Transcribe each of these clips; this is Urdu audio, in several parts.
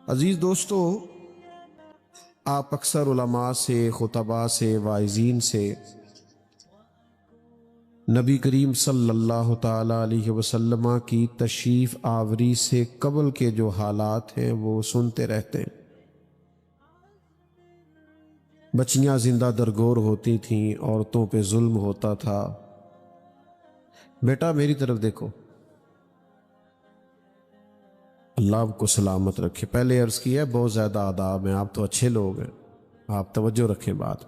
عزیز دوستو، آپ اکثر علماء سے، خطباء سے، واعظین سے نبی کریم صلی اللہ تعالی علیہ وسلم کی تشریف آوری سے قبل کے جو حالات ہیں وہ سنتے رہتے ہیں۔ بچیاں زندہ درگور ہوتی تھیں، عورتوں پہ ظلم ہوتا تھا۔ بیٹا میری طرف دیکھو، اللہ آپ کو سلامت رکھے۔ پہلے عرض کیا ہے بہت زیادہ آداب ہیں، آپ تو اچھے لوگ ہیں، آپ توجہ رکھیں بات۔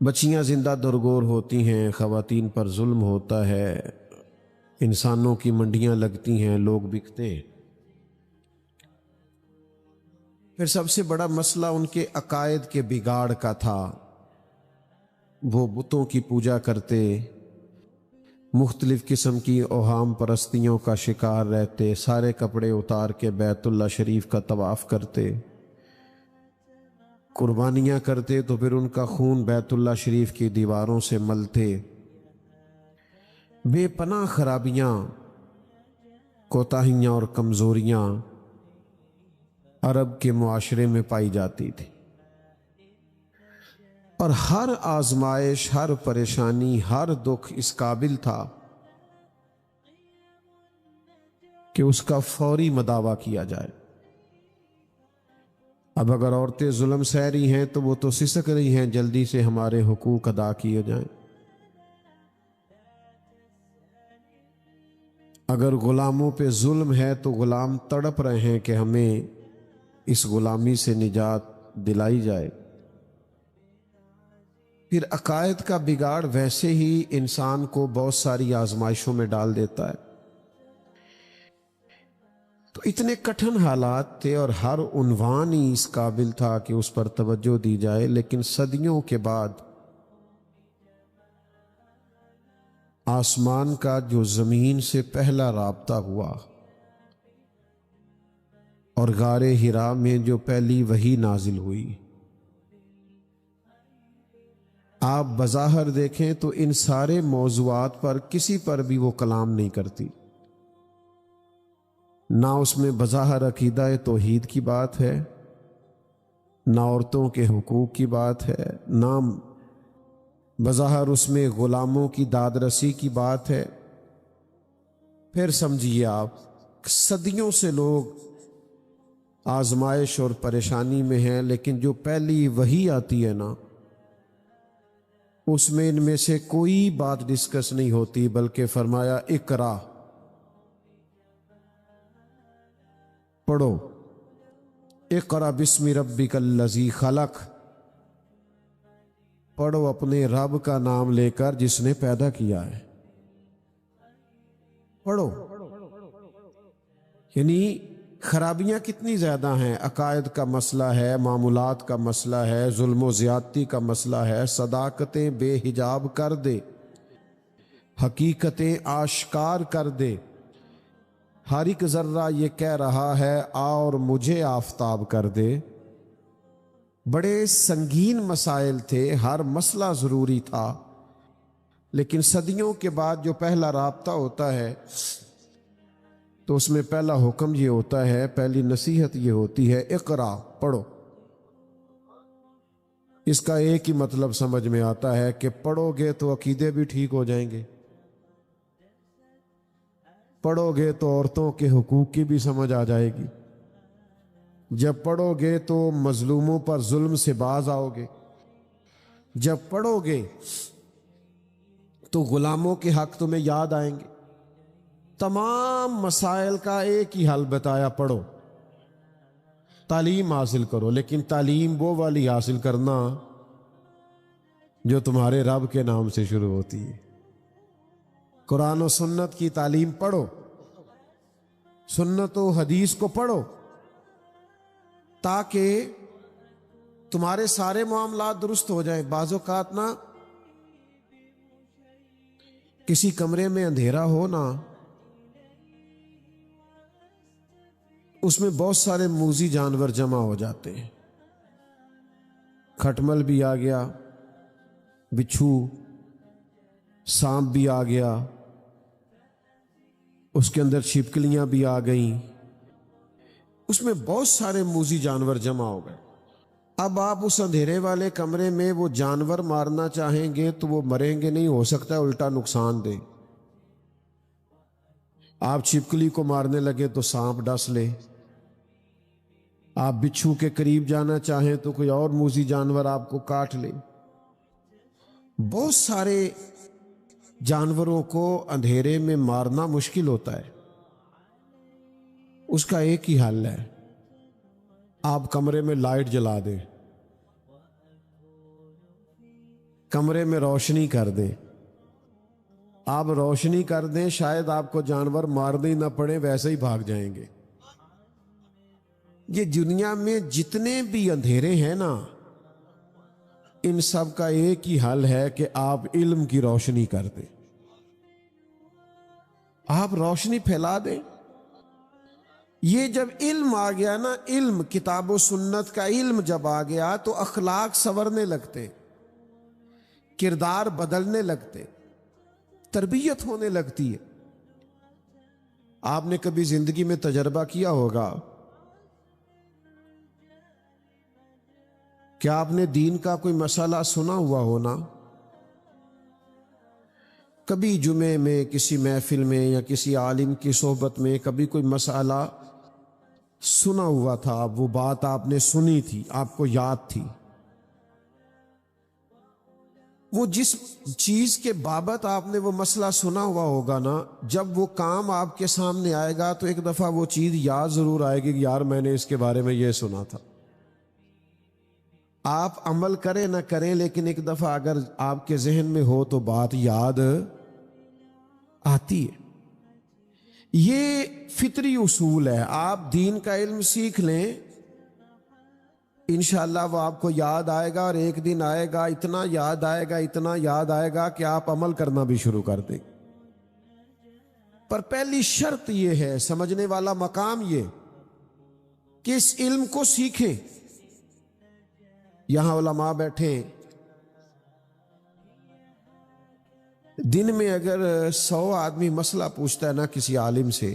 بچیاں زندہ درگور ہوتی ہیں، خواتین پر ظلم ہوتا ہے، انسانوں کی منڈیاں لگتی ہیں، لوگ بکتے ہیں۔ پھر سب سے بڑا مسئلہ ان کے عقائد کے بگاڑ کا تھا۔ وہ بتوں کی پوجا کرتے، مختلف قسم کی اوہام پرستیوں کا شکار رہتے، سارے کپڑے اتار کے بیت اللہ شریف کا طواف کرتے، قربانیاں کرتے تو پھر ان کا خون بیت اللہ شریف کی دیواروں سے ملتے۔ بے پناہ خرابیاں، کوتاہیاں اور کمزوریاں عرب کے معاشرے میں پائی جاتی تھی، اور ہر آزمائش، ہر پریشانی، ہر دکھ اس قابل تھا کہ اس کا فوری مداوع کیا جائے۔ اب اگر عورتیں ظلم سہ رہی ہیں تو وہ تو سسک رہی ہیں، جلدی سے ہمارے حقوق ادا کیے جائیں۔ اگر غلاموں پہ ظلم ہے تو غلام تڑپ رہے ہیں کہ ہمیں اس غلامی سے نجات دلائی جائے۔ پھر عقائد کا بگاڑ ویسے ہی انسان کو بہت ساری آزمائشوں میں ڈال دیتا ہے۔ تو اتنے کٹھن حالات تھے اور ہر عنوان ہی اس قابل تھا کہ اس پر توجہ دی جائے، لیکن صدیوں کے بعد آسمان کا جو زمین سے پہلا رابطہ ہوا اور غار حرا میں جو پہلی وحی نازل ہوئی، آپ بظاہر دیکھیں تو ان سارے موضوعات پر کسی پر بھی وہ کلام نہیں کرتی۔ نہ اس میں بظاہر عقیدہ توحید کی بات ہے، نہ عورتوں کے حقوق کی بات ہے، نہ بظاہر اس میں غلاموں کی داد رسی کی بات ہے۔ پھر سمجھیے آپ، صدیوں سے لوگ آزمائش اور پریشانی میں ہیں، لیکن جو پہلی وحی آتی ہے نا، اس میں ان میں سے کوئی بات ڈسکس نہیں ہوتی، بلکہ فرمایا اقرا، پڑھو، اقرا بسم ربک الذی خلق، پڑھو اپنے رب کا نام لے کر جس نے پیدا کیا ہے، پڑھو۔ یعنی خرابیاں کتنی زیادہ ہیں، عقائد کا مسئلہ ہے، معمولات کا مسئلہ ہے، ظلم و زیادتی کا مسئلہ ہے، صداقتیں بے حجاب کر دے، حقیقتیں آشکار کر دے، ہر ایک ذرہ یہ کہہ رہا ہے آ اور مجھے آفتاب کر دے۔ بڑے سنگین مسائل تھے، ہر مسئلہ ضروری تھا، لیکن صدیوں کے بعد جو پہلا رابطہ ہوتا ہے تو اس میں پہلا حکم یہ ہوتا ہے، پہلی نصیحت یہ ہوتی ہے، اقرا، پڑھو۔ اس کا ایک ہی مطلب سمجھ میں آتا ہے کہ پڑھو گے تو عقیدے بھی ٹھیک ہو جائیں گے، پڑھو گے تو عورتوں کے حقوق کی بھی سمجھ آ جائے گی، جب پڑھو گے تو مظلوموں پر ظلم سے باز آؤ گے، جب پڑھو گے تو غلاموں کے حق تمہیں یاد آئیں گے۔ تمام مسائل کا ایک ہی حل بتایا، پڑھو، تعلیم حاصل کرو، لیکن تعلیم وہ والی حاصل کرنا جو تمہارے رب کے نام سے شروع ہوتی ہے۔ قرآن و سنت کی تعلیم پڑھو، سنت و حدیث کو پڑھو، تاکہ تمہارے سارے معاملات درست ہو جائیں۔ بعض اوقات نا کسی کمرے میں اندھیرا ہو نا، اس میں بہت سارے موذی جانور جمع ہو جاتے ہیں، کھٹمل بھی آ گیا، بچھو، سانپ بھی آ گیا، اس کے اندر چھپکلیاں بھی آ گئیں، اس میں بہت سارے موذی جانور جمع ہو گئے۔ اب آپ اس اندھیرے والے کمرے میں وہ جانور مارنا چاہیں گے تو وہ مریں گے نہیں، ہو سکتا ہے الٹا نقصان دے۔ آپ چھپکلی کو مارنے لگے تو سانپ ڈس لے، آپ بچھو کے قریب جانا چاہیں تو کوئی اور موذی جانور آپ کو کاٹ لے۔ بہت سارے جانوروں کو اندھیرے میں مارنا مشکل ہوتا ہے، اس کا ایک ہی حل ہے، آپ کمرے میں لائٹ جلا دیں، کمرے میں روشنی کر دیں۔ آپ روشنی کر دیں، شاید آپ کو جانور مارنے نہ پڑے، ویسے ہی بھاگ جائیں گے۔ یہ دنیا میں جتنے بھی اندھیرے ہیں نا، ان سب کا ایک ہی حل ہے کہ آپ علم کی روشنی کر دیں، آپ روشنی پھیلا دیں۔ یہ جب علم آ گیا نا، علم کتاب و سنت کا علم جب آ گیا تو اخلاق سنورنے لگتے، کردار بدلنے لگتے، تربیت ہونے لگتی ہے۔ آپ نے کبھی زندگی میں تجربہ کیا ہوگا کیا آپ نے دین کا کوئی مسئلہ سنا ہوا ہونا، کبھی جمعے میں کسی محفل میں یا کسی عالم کی صحبت میں کبھی کوئی مسئلہ سنا ہوا تھا، وہ بات آپ نے سنی تھی، آپ کو یاد تھی، وہ جس چیز کے بابت آپ نے وہ مسئلہ سنا ہوا ہوگا نا، جب وہ کام آپ کے سامنے آئے گا تو ایک دفعہ وہ چیز یاد ضرور آئے گی کہ یار میں نے اس کے بارے میں یہ سنا تھا۔ آپ عمل کریں نہ کریں، لیکن ایک دفعہ اگر آپ کے ذہن میں ہو تو بات یاد آتی ہے۔ یہ فطری اصول ہے، آپ دین کا علم سیکھ لیں، انشاءاللہ وہ آپ کو یاد آئے گا، اور ایک دن آئے گا، اتنا یاد آئے گا، اتنا یاد آئے گا کہ آپ عمل کرنا بھی شروع کر دیں۔ پر پہلی شرط یہ ہے، سمجھنے والا مقام یہ کہ اس علم کو سیکھیں۔ یہاں علماء بیٹھے، دن میں اگر 100 آدمی مسئلہ پوچھتا ہے نا کسی عالم سے،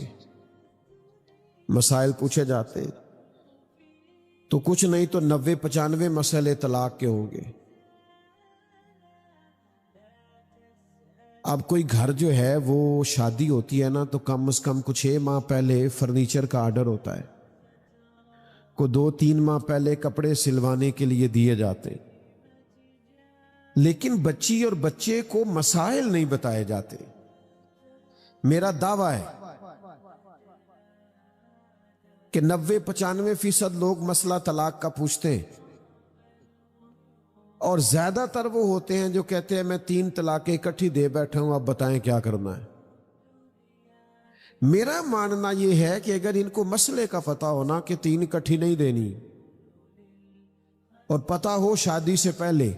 مسائل پوچھے جاتے تو کچھ نہیں تو 90-95 مسئلے طلاق کے ہوں گے۔ اب کوئی گھر جو ہے وہ شادی ہوتی ہے نا تو کم از کم کچھ 6 ماہ پہلے فرنیچر کا آرڈر ہوتا ہے، کو 2-3 ماہ پہلے کپڑے سلوانے کے لیے دیے جاتے، لیکن بچی اور بچے کو مسائل نہیں بتائے جاتے۔ میرا دعویٰ ہے کہ 90-95% لوگ مسئلہ طلاق کا پوچھتے ہیں، اور زیادہ تر وہ ہوتے ہیں جو کہتے ہیں میں 3 طلاقیں اکٹھی دے بیٹھا ہوں، اب بتائیں کیا کرنا ہے۔ میرا ماننا یہ ہے کہ اگر ان کو مسئلے کا پتہ ہونا کہ 3 اکٹھی نہیں دینی، اور پتہ ہو شادی سے پہلے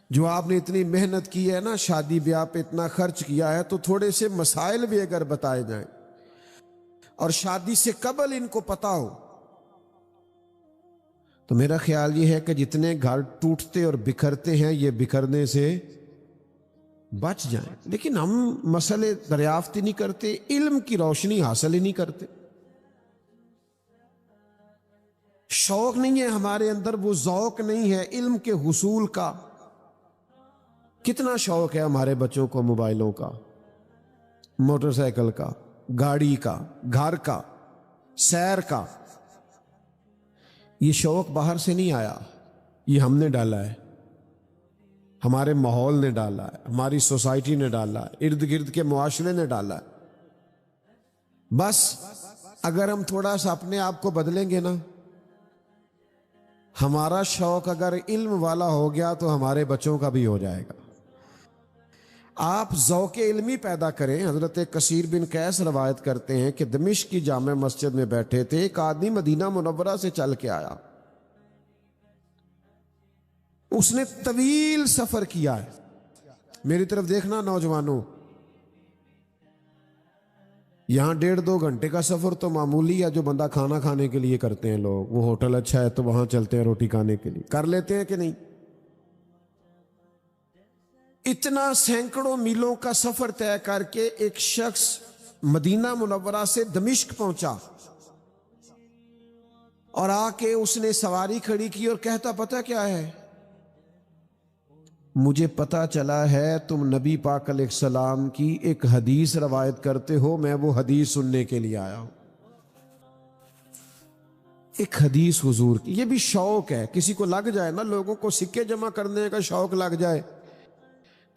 جو آپ نے اتنی محنت کی ہے نا، شادی بیاہ پہ اتنا خرچ کیا ہے، تو تھوڑے سے مسائل بھی اگر بتائے جائیں، اور شادی سے قبل ان کو پتہ ہو، تو میرا خیال یہ ہے کہ جتنے گھر ٹوٹتے اور بکھرتے ہیں یہ بکھرنے سے بچ جائیں۔ لیکن ہم مسئلے دریافت ہی نہیں کرتے، علم کی روشنی حاصل ہی نہیں کرتے، شوق نہیں ہے ہمارے اندر، وہ ذوق نہیں ہے علم کے حصول کا۔ کتنا شوق ہے ہمارے بچوں کو موبائلوں کا، موٹر سائیکل کا، گاڑی کا، گھر کا، سیر کا۔ یہ شوق باہر سے نہیں آیا، یہ ہم نے ڈالا ہے، ہمارے ماحول نے ڈالا ہے، ہماری سوسائٹی نے ڈالا ہے، ارد گرد کے معاشرے نے ڈالا ہے۔ بس اگر ہم تھوڑا سا اپنے آپ کو بدلیں گے نا، ہمارا شوق اگر علم والا ہو گیا تو ہمارے بچوں کا بھی ہو جائے گا۔ آپ ذوق علمی پیدا کریں۔ حضرت کثیر بن قیس روایت کرتے ہیں کہ دمشق کی جامع مسجد میں بیٹھے تھے، ایک آدمی مدینہ منورہ سے چل کے آیا، اس نے طویل سفر کیا ہے۔ میری طرف دیکھنا نوجوانوں، یہاں 1.5-2 گھنٹے کا سفر تو معمولی ہے، جو بندہ کھانا کھانے کے لیے کرتے ہیں لوگ، وہ ہوٹل اچھا ہے تو وہاں چلتے ہیں روٹی کھانے کے لیے، کر لیتے ہیں کہ نہیں؟ اتنا سینکڑوں میلوں کا سفر طے کر کے ایک شخص مدینہ منورہ سے دمشق پہنچا، اور آ کے اس نے سواری کھڑی کی اور کہتا پتہ کیا ہے، مجھے پتا چلا ہے تم نبی پاک علیہ السلام کی ایک حدیث روایت کرتے ہو، میں وہ حدیث سننے کے لیے آیا ہوں۔ ایک حدیث حضور کی، یہ بھی شوق ہے، کسی کو لگ جائے نا، لوگوں کو سکے جمع کرنے کا شوق لگ جائے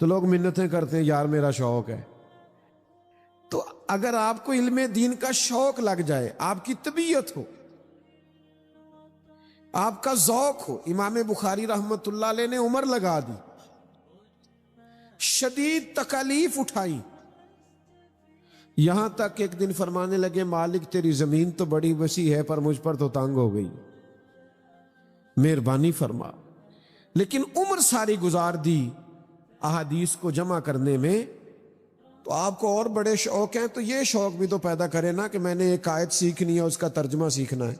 تو لوگ منتیں کرتے ہیں یار میرا شوق ہے۔ تو اگر آپ کو علم دین کا شوق لگ جائے، آپ کی طبیعت ہو، آپ کا ذوق ہو، امام بخاری رحمت اللہ علیہ نے عمر لگا دی، شدید تکالیف اٹھائی، یہاں تک ایک دن فرمانے لگے مالک تیری زمین تو بڑی وسیع ہے پر مجھ پر تو تنگ ہو گئی، مہربانی فرما۔ لیکن عمر ساری گزار دی احادیث کو جمع کرنے میں، تو آپ کو اور بڑے شوق ہیں تو یہ شوق بھی تو پیدا کرے نا کہ میں نے ایک آیت سیکھنی ہے، اس کا ترجمہ سیکھنا ہے،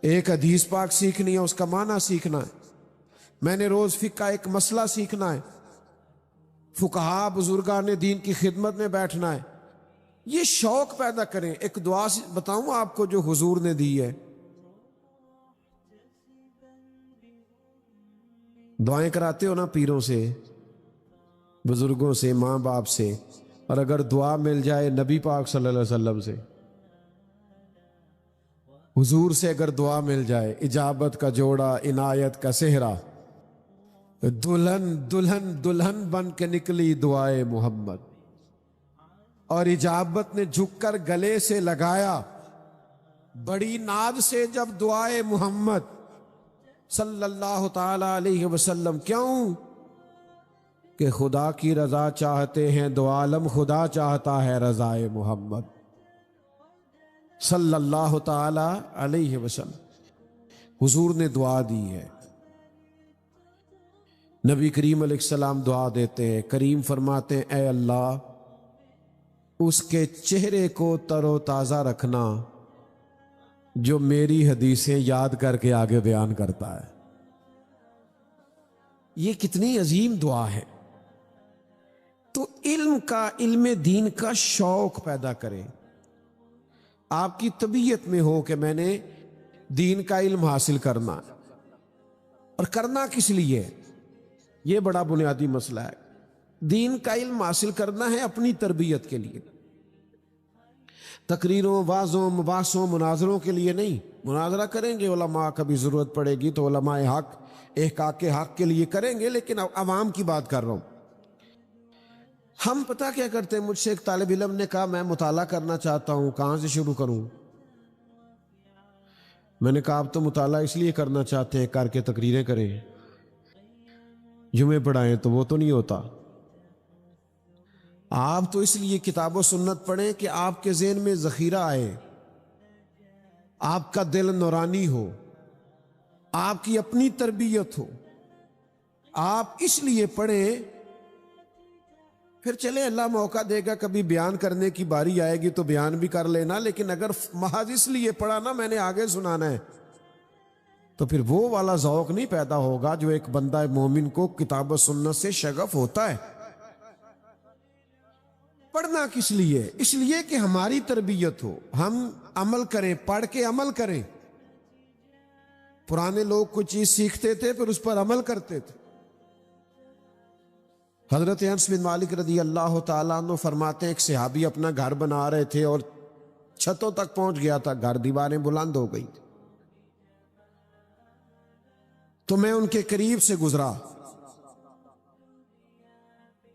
ایک حدیث پاک سیکھنی ہے، اس کا معنی سیکھنا ہے، میں نے روز فقہ کا ایک مسئلہ سیکھنا ہے، فقہا بزرگان دین کی خدمت میں بیٹھنا ہے۔ یہ شوق پیدا کریں۔ ایک دعا بتاؤں آپ کو جو حضور نے دی ہے، دعائیں کراتے ہو نا پیروں سے، بزرگوں سے، ماں باپ سے، اور اگر دعا مل جائے نبی پاک صلی اللہ علیہ وسلم سے، حضور سے اگر دعا مل جائے، اجابت کا جوڑا عنایت کا صحرا، دلہن دلہن دلہن بن کے نکلی دعائے محمد، اور اجابت نے جھک کر گلے سے لگایا بڑی ناز سے جب دعائے محمد صلی اللہ تعالی علیہ وسلم۔ کیوں کہ خدا کی رضا چاہتے ہیں، دو عالم خدا چاہتا ہے رضائے محمد صلی اللہ تعالی علیہ وسلم۔ حضور نے دعا دی ہے، نبی کریم علیہ السلام دعا دیتے ہیں، کریم فرماتے ہیں اے اللہ اس کے چہرے کو تر و تازہ رکھنا جو میری حدیثیں یاد کر کے آگے بیان کرتا ہے۔ یہ کتنی عظیم دعا ہے۔ تو علم دین کا شوق پیدا کریں، آپ کی طبیعت میں ہو کہ میں نے دین کا علم حاصل کرنا، اور کرنا کس لیے، یہ بڑا بنیادی مسئلہ ہے۔ دین کا علم حاصل کرنا ہے اپنی تربیت کے لیے، تقریروں، وعظوں، مباحثوں، مناظروں کے لیے نہیں۔ مناظرہ کریں گے علماء، کبھی ضرورت پڑے گی تو علماء حق احقاق حق کے لیے کریں گے، لیکن عوام کی بات کر رہا ہوں۔ ہم پتہ کیا کرتے ہیں، مجھ سے ایک طالب علم نے کہا میں مطالعہ کرنا چاہتا ہوں، کہاں سے شروع کروں؟ میں نے کہا آپ تو مطالعہ اس لیے کرنا چاہتے ہیں کر کے تقریریں کریں، جمعے پڑھائیں، تو وہ تو نہیں ہوتا۔ آپ تو اس لیے کتاب و سنت پڑھیں کہ آپ کے ذہن میں ذخیرہ آئے، آپ کا دل نورانی ہو، آپ کی اپنی تربیت ہو۔ آپ اس لیے پڑھیں، پھر چلے اللہ موقع دے گا، کبھی بیان کرنے کی باری آئے گی تو بیان بھی کر لینا، لیکن اگر محض اس لیے پڑھا نا میں نے آگے سنانا ہے، تو پھر وہ والا ذوق نہیں پیدا ہوگا جو ایک بندہ مومن کو کتاب و سنت سے شغف ہوتا ہے۔ پڑھنا کس لیے؟ اس لیے کہ ہماری تربیت ہو، ہم عمل کریں، پڑھ کے عمل کریں۔ پرانے لوگ کوئی چیز سیکھتے تھے پھر اس پر عمل کرتے تھے۔ حضرت انس بن مالک رضی اللہ تعالیٰ عنہ فرماتے ہیں ایک صحابی اپنا گھر بنا رہے تھے اور چھتوں تک پہنچ گیا تھا، گھر دیواریں بلند ہو گئی تھی، تو میں ان کے قریب سے گزرا،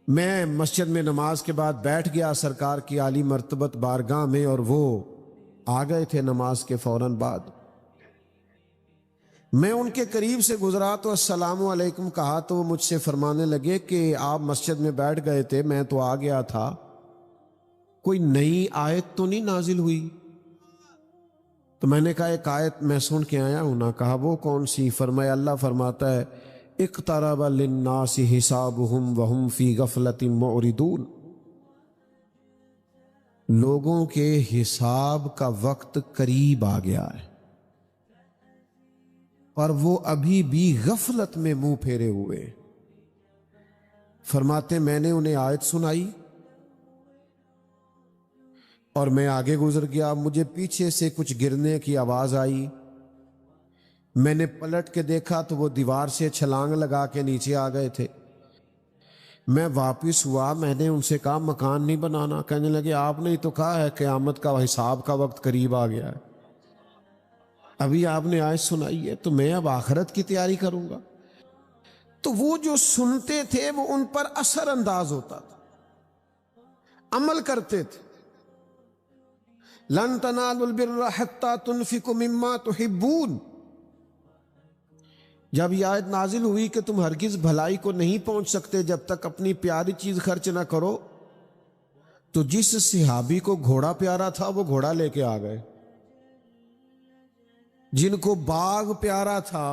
میں مسجد میں نماز کے بعد بیٹھ گیا سرکار کی عالی مرتبت بارگاہ میں، اور وہ آ گئے تھے نماز کے فوراً بعد۔ میں ان کے قریب سے گزرا تو السلام علیکم کہا، تو وہ مجھ سے فرمانے لگے کہ آپ مسجد میں بیٹھ گئے تھے، میں تو آ گیا تھا، کوئی نئی آیت تو نہیں نازل ہوئی؟ تو میں نے کہا ایک آیت میں سن کے آیا ہوں نا۔ کہا وہ کون سی؟ فرمایا اللہ فرماتا ہے اقترب للناس حسابهم وهم فی غفلۃ معرضون، لوگوں کے حساب کا وقت قریب آ گیا ہے اور وہ ابھی بھی غفلت میں منہ پھیرے ہوئے۔ فرماتے میں نے انہیں آیت سنائی، اور میں آگے گزر گیا، مجھے پیچھے سے کچھ گرنے کی آواز آئی، میں نے پلٹ کے دیکھا تو وہ دیوار سے چھلانگ لگا کے نیچے آ گئے تھے۔ میں واپس ہوا، میں نے ان سے کہا مکان نہیں بنانا، کہنے لگے آپ نے تو کہا ہے قیامت کا حساب کا وقت قریب آ گیا ہے، ابھی آپ نے آیت سنائی ہے تو میں اب آخرت کی تیاری کروں گا۔ تو وہ جو سنتے تھے وہ ان پر اثر انداز ہوتا تھا، عمل کرتے تھے۔ لن تنالوا البر حتى تنفقوا مما تحبون، جب یہ آیت نازل ہوئی کہ تم ہرگز بھلائی کو نہیں پہنچ سکتے جب تک اپنی پیاری چیز خرچ نہ کرو، تو جس صحابی کو گھوڑا پیارا تھا وہ گھوڑا لے کے آ گئے، جن کو باغ پیارا تھا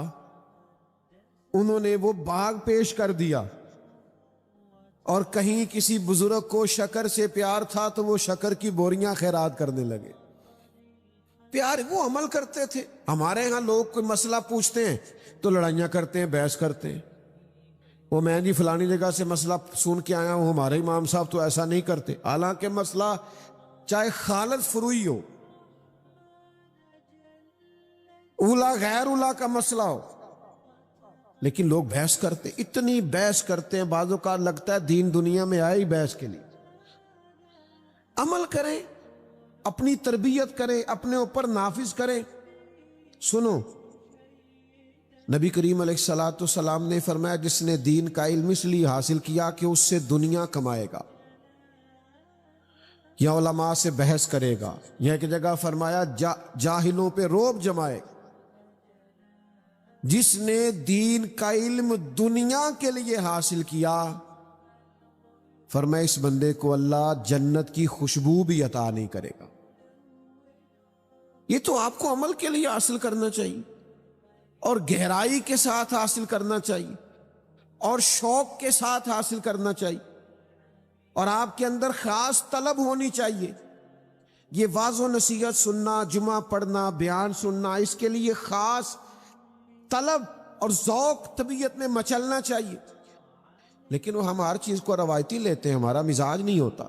انہوں نے وہ باغ پیش کر دیا، اور کہیں کسی بزرگ کو شکر سے پیار تھا تو وہ شکر کی بوریاں خیرات کرنے لگے۔ پیار وہ عمل کرتے تھے۔ ہمارے ہاں لوگ کوئی مسئلہ پوچھتے ہیں تو لڑائیاں کرتے ہیں، بحث کرتے ہیں، وہ میں جی فلانی جگہ سے مسئلہ سن کے آیا ہوں، ہمارے امام صاحب تو ایسا نہیں کرتے، حالانکہ مسئلہ چاہے خالص فروئی ہو، اولا غیر اولا کا مسئلہ ہو، لیکن لوگ بحث کرتے، اتنی بحث کرتے ہیں، بعضوں کا لگتا ہے دین دنیا میں آئے ہی بحث کے لیے۔ عمل کریں، اپنی تربیت کریں، اپنے اوپر نافذ کریں۔ سنو، نبی کریم علیہ الصلوۃ والسلام نے فرمایا جس نے دین کا علم اس لیے حاصل کیا کہ اس سے دنیا کمائے گا یا علماء سے بحث کرے گا، یا ایک جگہ فرمایا جاہلوں پہ روب جمائے۔ جس نے دین کا علم دنیا کے لیے حاصل کیا، فرمایا اس بندے کو اللہ جنت کی خوشبو بھی عطا نہیں کرے گا۔ یہ تو آپ کو عمل کے لیے حاصل کرنا چاہیے، اور گہرائی کے ساتھ حاصل کرنا چاہیے، اور شوق کے ساتھ حاصل کرنا چاہیے، اور آپ کے اندر خاص طلب ہونی چاہیے۔ یہ واعظ و نصیحت سننا، جمعہ پڑھنا، بیان سننا، اس کے لیے خاص طلب اور ذوق طبیعت میں مچلنا چاہیے، لیکن وہ ہم ہر چیز کو روایتی لیتے ہیں، ہمارا مزاج نہیں ہوتا۔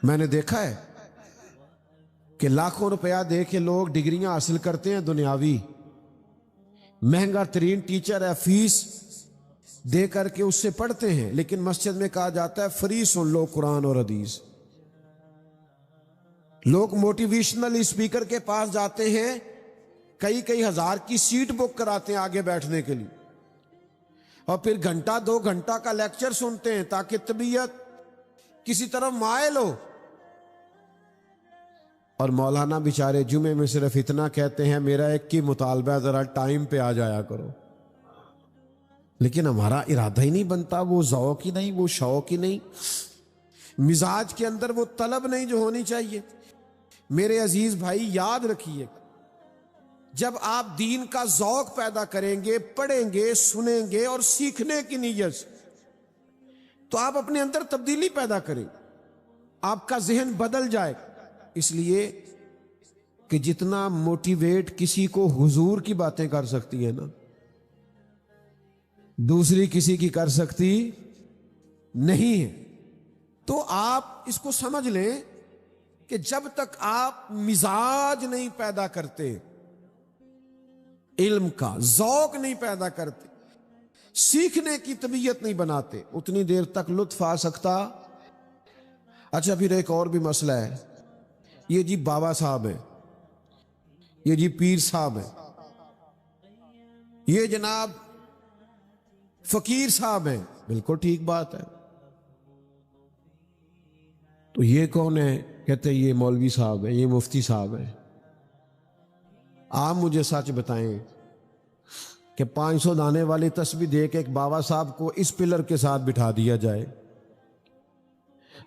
میں نے دیکھا ہے کہ لاکھوں روپیہ دے کے لوگ ڈگریاں حاصل کرتے ہیں دنیاوی، مہنگا ترین ٹیچر ہے، فیس دے کر کے اس سے پڑھتے ہیں، لیکن مسجد میں کہا جاتا ہے فری سن لو قرآن اور حدیث۔ لوگ موٹیویشنل اسپیکر کے پاس جاتے ہیں، کئی ہزار کی سیٹ بک کراتے ہیں آگے بیٹھنے کے لیے، اور پھر گھنٹہ 2 گھنٹہ کا لیکچر سنتے ہیں تاکہ طبیعت کسی طرف مائل ہو، اور مولانا بیچارے جمعے میں صرف اتنا کہتے ہیں میرا ایک کی مطالبہ ہے ذرا ٹائم پہ آ جایا کرو، لیکن ہمارا ارادہ ہی نہیں بنتا، وہ ذوق ہی نہیں، وہ شوق ہی نہیں، مزاج کے اندر وہ طلب نہیں جو ہونی چاہیے۔ میرے عزیز بھائی یاد رکھیے، جب آپ دین کا ذوق پیدا کریں گے، پڑھیں گے، سنیں گے اور سیکھنے کی نیت سے، تو آپ اپنے اندر تبدیلی پیدا کریں، آپ کا ذہن بدل جائے۔ اس لیے کہ جتنا موٹیویٹ کسی کو حضور کی باتیں کر سکتی ہے نا، دوسری کسی کی کر سکتی نہیں ہے۔ تو آپ اس کو سمجھ لیں کہ جب تک آپ مزاج نہیں پیدا کرتے، علم کا ذوق نہیں پیدا کرتے، سیکھنے کی طبیعت نہیں بناتے، اتنی دیر تک لطف آ سکتا۔ اچھا، پھر ایک اور بھی مسئلہ ہے، یہ جی بابا صاحب ہیں، یہ جی پیر صاحب ہیں، یہ جناب فقیر صاحب ہیں، بالکل ٹھیک بات ہے، تو یہ کون ہے؟ کہتے ہیں یہ مولوی صاحب ہیں، یہ مفتی صاحب ہیں۔ آپ مجھے سچ بتائیں کہ 500 دانے والی تسبیح دے کے ایک بابا صاحب کو اس پلر کے ساتھ بٹھا دیا جائے،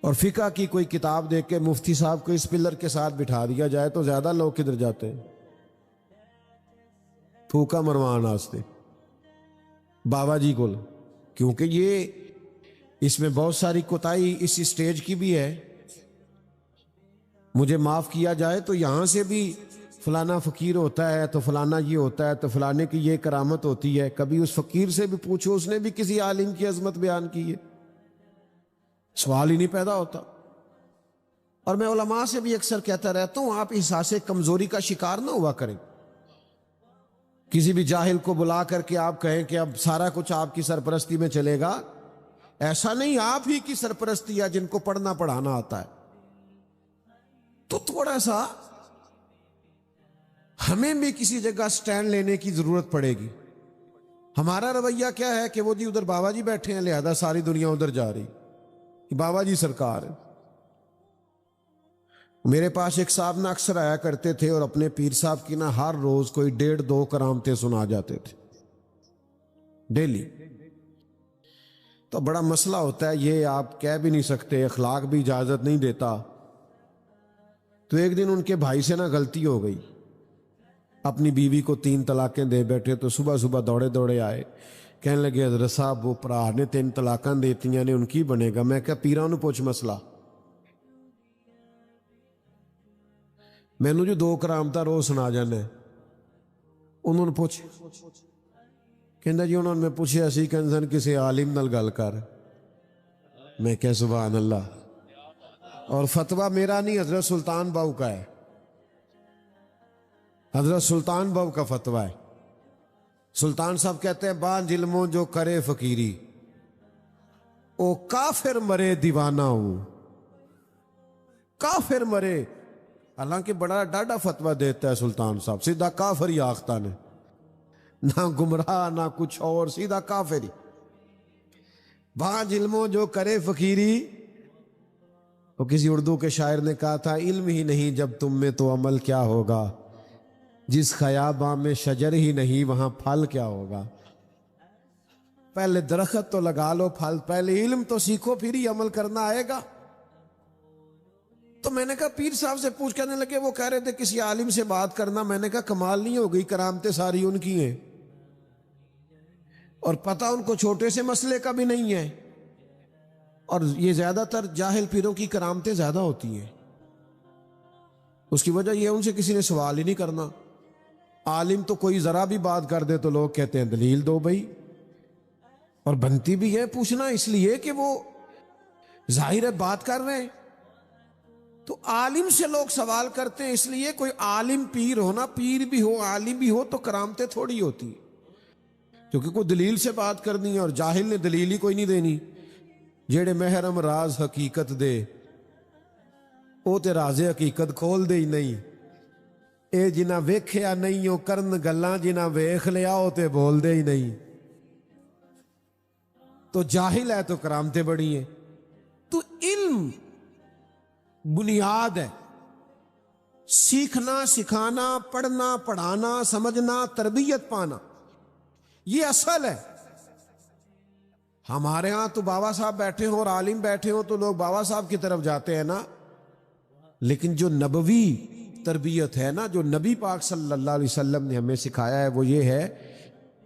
اور فقہ کی کوئی کتاب دے کے مفتی صاحب کو اس پلر کے ساتھ بٹھا دیا جائے، تو زیادہ لوگ کدھر جاتے ہیں؟ پھوکا مروان واسطے بابا جی کو، کیونکہ یہ اس میں بہت ساری کوتاہی اس اسٹیج کی بھی ہے۔ مجھے معاف کیا جائے تو یہاں سے بھی فلانا فقیر ہوتا ہے تو فلانا یہ ہوتا ہے تو فلانے کی یہ کرامت ہوتی ہے، کبھی اس فقیر سے بھی پوچھو، اس نے بھی کسی عالم کی عظمت بیان کی ہے؟ سوال ہی نہیں پیدا ہوتا۔ اور میں علماء سے بھی اکثر کہتا رہتا ہوں، آپ احساس کمزوری کا شکار نہ ہوا کریں. کسی بھی جاہل کو بلا کر کے آپ کہیں کہ اب سارا کچھ آپ کی سرپرستی میں چلے گا، ایسا نہیں. آپ ہی کی سرپرستی ہے جن کو پڑھنا پڑھانا آتا ہے. تو تھوڑا سا ہمیں بھی کسی جگہ سٹینڈ لینے کی ضرورت پڑے گی. ہمارا رویہ کیا ہے کہ وہ جی ادھر بابا جی بیٹھے ہیں لہذا ساری دنیا ادھر جا رہی، بابا جی سرکار ہے. میرے پاس ایک صاحب نہ اکثر آیا کرتے تھے اور اپنے پیر صاحب کی نہ ہر روز کوئی 1.5-2 کرامتیں سنا جاتے تھے ڈیلی. تو بڑا مسئلہ ہوتا ہے، یہ آپ کہہ بھی نہیں سکتے، اخلاق بھی اجازت نہیں دیتا. تو ایک دن ان کے بھائی سے نہ غلطی ہو گئی، اپنی بیوی کو 3 طلاقیں دے بیٹھے. تو صبح صبح دوڑے دوڑے آئے، کہنے لگے حضرت صاحب وہ پرا نے 3 طلاقیں دیتی ہیں نے ان کی بنے گا. میں کہا پیراں نو پوچھ مسئلہ، مینوں جو 2 کرامتا روز سنا جانا ہے انہوں نے پوچھ. کہندا جی انہوں نے میں پوچھیا سی کہ کسی عالم نال گل کر. میں کہا سبحان اللہ. اور فتویٰ میرا نہیں، حضرت سلطان باؤ کا ہے، حضرت سلطان باؤ کا فتویٰ ہے. سلطان صاحب کہتے ہیں بانجھ علموں جو کرے فقیری او کافر مرے دیوانہ ہوں. کافر مرے، حالانکہ بڑا ڈاڈا فتویٰ دیتا ہے سلطان صاحب، سیدھا کافر ہی آختہ نے، نہ گمراہ نہ کچھ اور، سیدھا کافر ہی. بانجھ علموں جو کرے فقیری، وہ کسی اردو کے شاعر نے کہا تھا علم ہی نہیں جب تم میں تو عمل کیا ہوگا، جس خیاباں میں شجر ہی نہیں وہاں پھل کیا ہوگا. پہلے درخت تو لگا لو، پھل پہلے علم تو سیکھو پھر ہی عمل کرنا آئے گا. تو میں نے کہا پیر صاحب سے پوچھ کرنے لگے، وہ کہہ رہے تھے کسی عالم سے بات کرنا. میں نے کہا کمال نہیں ہو گئی، کرامتیں ساری ان کی ہیں اور پتہ ان کو چھوٹے سے مسئلے کا بھی نہیں ہے. اور یہ زیادہ تر جاہل پیروں کی کرامتیں زیادہ ہوتی ہیں. اس کی وجہ یہ ان سے کسی نے سوال ہی نہیں کرنا. عالم تو کوئی ذرا بھی بات کر دے تو لوگ کہتے ہیں دلیل دو بھائی، اور بنتی بھی ہے پوچھنا اس لیے کہ وہ ظاہر ہے بات کر رہے ہیں. تو عالم سے لوگ سوال کرتے ہیں اس لیے، کوئی عالم پیر ہونا، پیر بھی ہو عالم بھی ہو تو کرامتیں تھوڑی ہوتی، کیونکہ کوئی دلیل سے بات کرنی ہے اور جاہل نے دلیل ہی کوئی نہیں دینی. جیڑے محرم راز حقیقت دے او تے راز حقیقت کھول دے ہی نہیں. اے جنہ ویکھیا نہیں او کرن گلاں، جنہ ویکھ لیا او تے بول دے ہی نہیں. تو جاہل ہے تو کرامتیں بڑی ہیں. تو علم بنیاد ہے، سیکھنا سکھانا، پڑھنا پڑھانا، سمجھنا، تربیت پانا، یہ اصل ہے. ہمارے ہاں تو بابا صاحب بیٹھے ہوں اور عالم بیٹھے ہوں تو لوگ بابا صاحب کی طرف جاتے ہیں نا. لیکن جو نبوی تربیت ہے نا، جو نبی پاک صلی اللہ علیہ وسلم نے ہمیں سکھایا ہے، وہ یہ ہے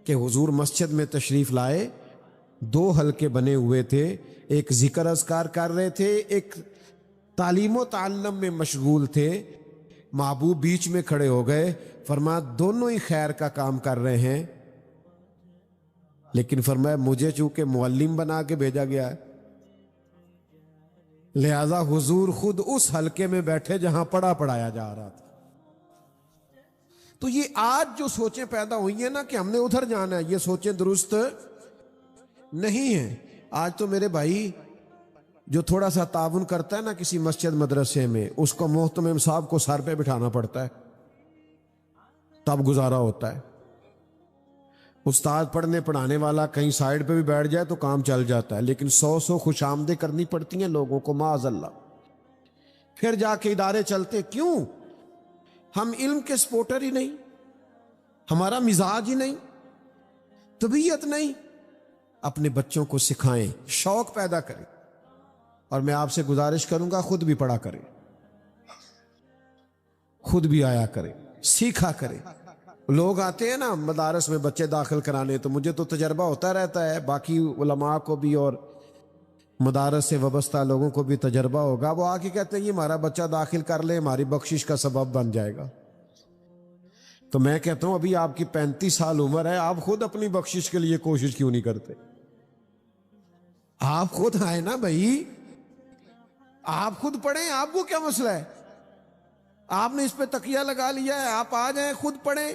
کہ حضور مسجد میں تشریف لائے، 2 حلقے بنے ہوئے تھے، ایک ذکر اذکار کر رہے تھے، ایک تعلیم و تعلم میں مشغول تھے. محبوب بیچ میں کھڑے ہو گئے، فرمایا دونوں ہی خیر کا کام کر رہے ہیں، لیکن فرمایا مجھے چونکہ معلم بنا کے بھیجا گیا ہے لہذا حضور خود اس حلقے میں بیٹھے جہاں پڑھایا جا رہا تھا. تو یہ آج جو سوچیں پیدا ہوئی ہیں نا کہ ہم نے ادھر جانا ہے، یہ سوچیں درست نہیں ہیں. آج تو میرے بھائی جو تھوڑا سا تعاون کرتا ہے نا کسی مسجد مدرسے میں، اس کو محتمم صاحب کو سر پہ بٹھانا پڑتا ہے تب گزارا ہوتا ہے. استاد پڑھنے پڑھانے والا کہیں سائیڈ پہ بھی بیٹھ جائے تو کام چل جاتا ہے، لیکن 100 خوش آمدیں کرنی پڑتی ہیں لوگوں کو معاذ اللہ. پھر جا کے ادارے چلتے. کیوں؟ ہم علم کے سپورٹر ہی نہیں، ہمارا مزاج ہی نہیں، طبیعت نہیں. اپنے بچوں کو سکھائیں، شوق پیدا کریں. اور میں آپ سے گزارش کروں گا خود بھی پڑھا کریں، خود بھی آیا کریں، سیکھا کریں. لوگ آتے ہیں نا مدارس میں بچے داخل کرانے، تو مجھے تو تجربہ ہوتا رہتا ہے، باقی علماء کو بھی اور مدارس سے وابستہ لوگوں کو بھی تجربہ ہوگا. وہ آ کے کہتے ہیں یہ ہمارا بچہ داخل کر لے، ہماری بخشش کا سبب بن جائے گا. تو میں کہتا ہوں ابھی آپ کی 35 سال عمر ہے، آپ خود اپنی بخشش کے لیے کوشش کیوں نہیں کرتے؟ آپ خود آئے نا بھائی، آپ خود پڑھیں، آپ کو کیا مسئلہ ہے؟ آپ نے اس پہ تکیہ لگا لیا ہے، آپ آ جائیں خود پڑھیں۔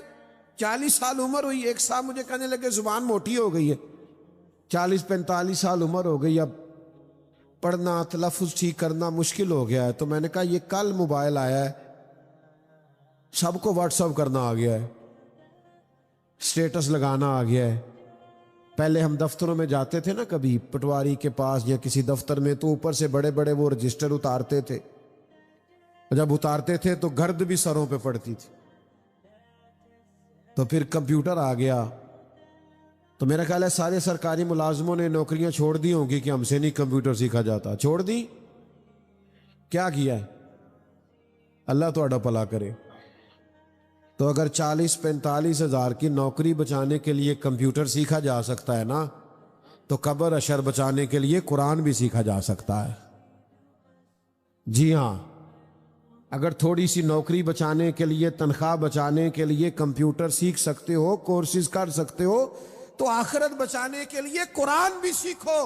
40 سال عمر ہوئی، ایک صاحب مجھے کہنے لگے زبان موٹی ہو گئی ہے، 40-45 سال عمر ہو گئی، اب پڑھنا تلفظ ٹھیک کرنا مشکل ہو گیا ہے۔ تو میں نے کہا یہ کل موبائل آیا ہے، سب کو واٹس ایپ کرنا آ گیا ہے، سٹیٹس لگانا آ گیا ہے۔ پہلے ہم دفتروں میں جاتے تھے نا، کبھی پٹواری کے پاس یا کسی دفتر میں، تو اوپر سے بڑے بڑے وہ رجسٹر اتارتے تھے، جب اتارتے تھے تو گرد بھی سروں پہ پڑتی تھی۔ تو پھر کمپیوٹر آ گیا، تو میرا خیال ہے سارے سرکاری ملازموں نے نوکریاں چھوڑ دی ہوں گی کہ ہم سے نہیں کمپیوٹر سیکھا جاتا، چھوڑ دی۔ کیا کیا ہے؟ اللہ تہاڈا بھلا کرے۔ تو اگر 40-45 ہزار کی نوکری بچانے کے لیے کمپیوٹر سیکھا جا سکتا ہے نا، تو قبر اشر بچانے کے لیے قرآن بھی سیکھا جا سکتا ہے۔ جی ہاں، اگر تھوڑی سی نوکری بچانے کے لیے، تنخواہ بچانے کے لیے کمپیوٹر سیکھ سکتے ہو، کورسز کر سکتے ہو، تو آخرت بچانے کے لیے قرآن بھی سیکھو،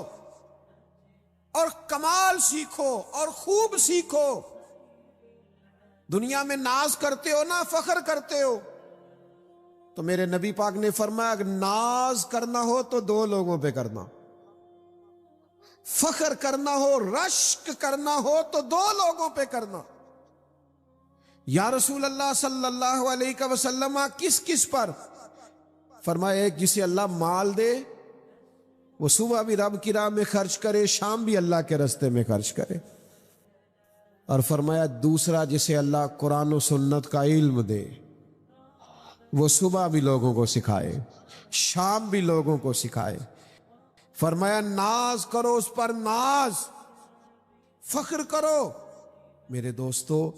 اور کمال سیکھو، اور خوب سیکھو۔ دنیا میں ناز کرتے ہو نا، فخر کرتے ہو، تو میرے نبی پاک نے فرمایا اگر ناز کرنا ہو تو 2 لوگوں پہ کرنا، فخر کرنا ہو، رشک کرنا ہو تو 2 لوگوں پہ کرنا۔ یا رسول اللہ صلی اللہ علیہ وسلم کس کس پر؟ فرمایا ایک جسے اللہ مال دے، وہ صبح بھی رب کی راہ میں خرچ کرے، شام بھی اللہ کے راستے میں خرچ کرے، اور فرمایا دوسرا جسے اللہ قرآن و سنت کا علم دے، وہ صبح بھی لوگوں کو سکھائے، شام بھی لوگوں کو سکھائے۔ فرمایا ناز کرو اس پر، ناز، فخر کرو۔ میرے دوستو،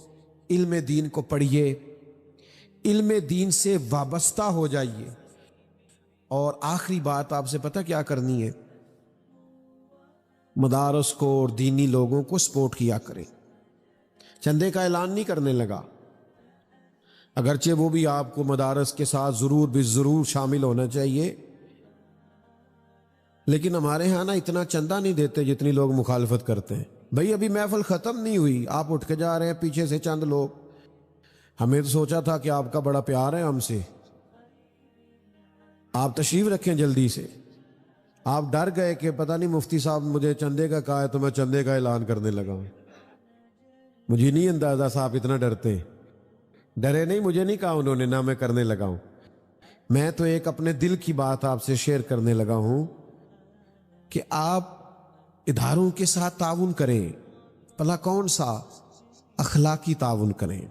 علم دین کو پڑھیے، علم دین سے وابستہ ہو جائیے، اور آخری بات آپ سے پتہ کیا کرنی ہے؟ مدارس کو اور دینی لوگوں کو سپورٹ کیا کریں۔ چندے کا اعلان نہیں کرنے لگا، اگرچہ وہ بھی آپ کو مدارس کے ساتھ ضرور شامل ہونا چاہیے، لیکن ہمارے ہاں نا اتنا چندہ نہیں دیتے جتنی لوگ مخالفت کرتے ہیں۔ بھئی ابھی محفل ختم نہیں ہوئی، آپ اٹھ کے جا رہے ہیں، پیچھے سے چند لوگ۔ ہمیں تو سوچا تھا کہ آپ کا بڑا پیار ہے ہم سے، آپ تشریف رکھیں جلدی سے۔ آپ ڈر گئے کہ پتہ نہیں مفتی صاحب مجھے چندے کا کہا ہے تو میں چندے کا اعلان کرنے لگا ہوں۔ مجھے نہیں اندازہ صاحب اتنا ڈرتے ہیں۔ ڈرے نہیں، مجھے نہیں کہا انہوں نے، نہ میں کرنے لگا ہوں۔ میں تو ایک اپنے دل کی بات آپ سے شیئر کرنے لگا ہوں کہ آپ اداروں کے ساتھ تعاون کریں، بھلا کون سا؟ اخلاقی تعاون کریں،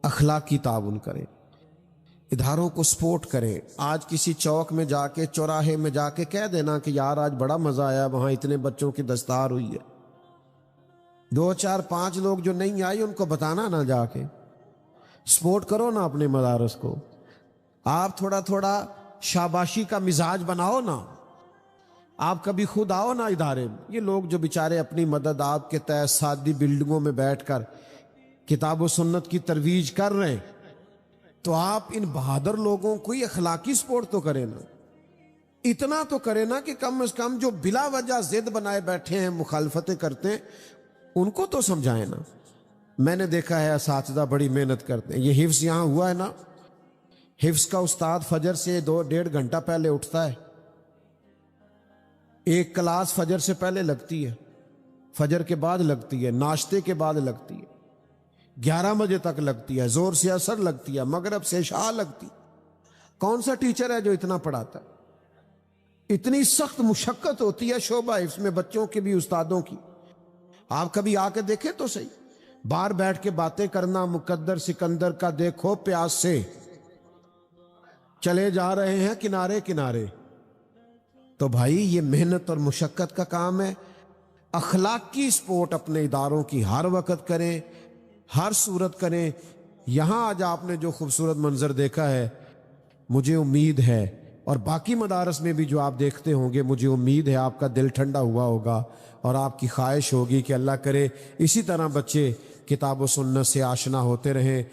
اخلاقی تعاون کریں، اداروں کو سپورٹ کریں۔ آج کسی چوک میں جا کے، چوراہے میں جا کے کہہ دینا کہ یار آج بڑا مزہ آیا، وہاں اتنے بچوں کی دستار ہوئی ہے۔ 2 4 5 لوگ جو نہیں آئی ان کو بتانا نا، جا کے سپورٹ کرو نا اپنے مدارس کو۔ آپ تھوڑا تھوڑا شاباشی کا مزاج بناؤ نا، آپ کبھی خود آؤ نا ادارے میں۔ یہ لوگ جو بیچارے اپنی مدد آپ کے تحت سادی بلڈنگوں میں بیٹھ کر کتاب و سنت کی ترویج کر رہے ہیں، تو آپ ان بہادر لوگوں کو اخلاقی سپورٹ تو کریں نا، اتنا تو کریں نا کہ کم از کم جو بلا وجہ ضد بنائے بیٹھے ہیں، مخالفتیں کرتے ہیں، ان کو تو سمجھائیں نا۔ میں نے دیکھا ہے اساتذہ بڑی محنت کرتے ہیں۔ یہ حفظ یہاں ہوا ہے نا، حفظ کا استاد فجر سے 2-1.5 گھنٹہ پہلے اٹھتا ہے، ایک کلاس فجر سے پہلے لگتی ہے، فجر کے بعد لگتی ہے، ناشتے کے بعد لگتی ہے، 11 بجے تک لگتی ہے، زور سے عصر لگتی ہے، مغرب سے عشاء لگتی۔ کون سا ٹیچر ہے جو اتنا پڑھاتا ہے؟ اتنی سخت مشقت ہوتی ہے شعبہ حفظ میں، بچوں کی بھی استادوں کی۔ آپ کبھی آ کے دیکھیں تو صحیح، باہر بیٹھ کے باتیں کرنا، مقدر سکندر کا دیکھو پیاس سے چلے جا رہے ہیں کنارے کنارے۔ تو بھائی یہ محنت اور مشقت کا کام ہے۔ اخلاقی سپورٹ اپنے اداروں کی ہر وقت کریں، ہر صورت کریں۔ یہاں آج آپ نے جو خوبصورت منظر دیکھا ہے، مجھے امید ہے، اور باقی مدارس میں بھی جو آپ دیکھتے ہوں گے، مجھے امید ہے آپ کا دل ٹھنڈا ہوا ہوگا، اور آپ کی خواہش ہوگی کہ اللہ کرے اسی طرح بچے کتاب و سنت سے آشنا ہوتے رہیں،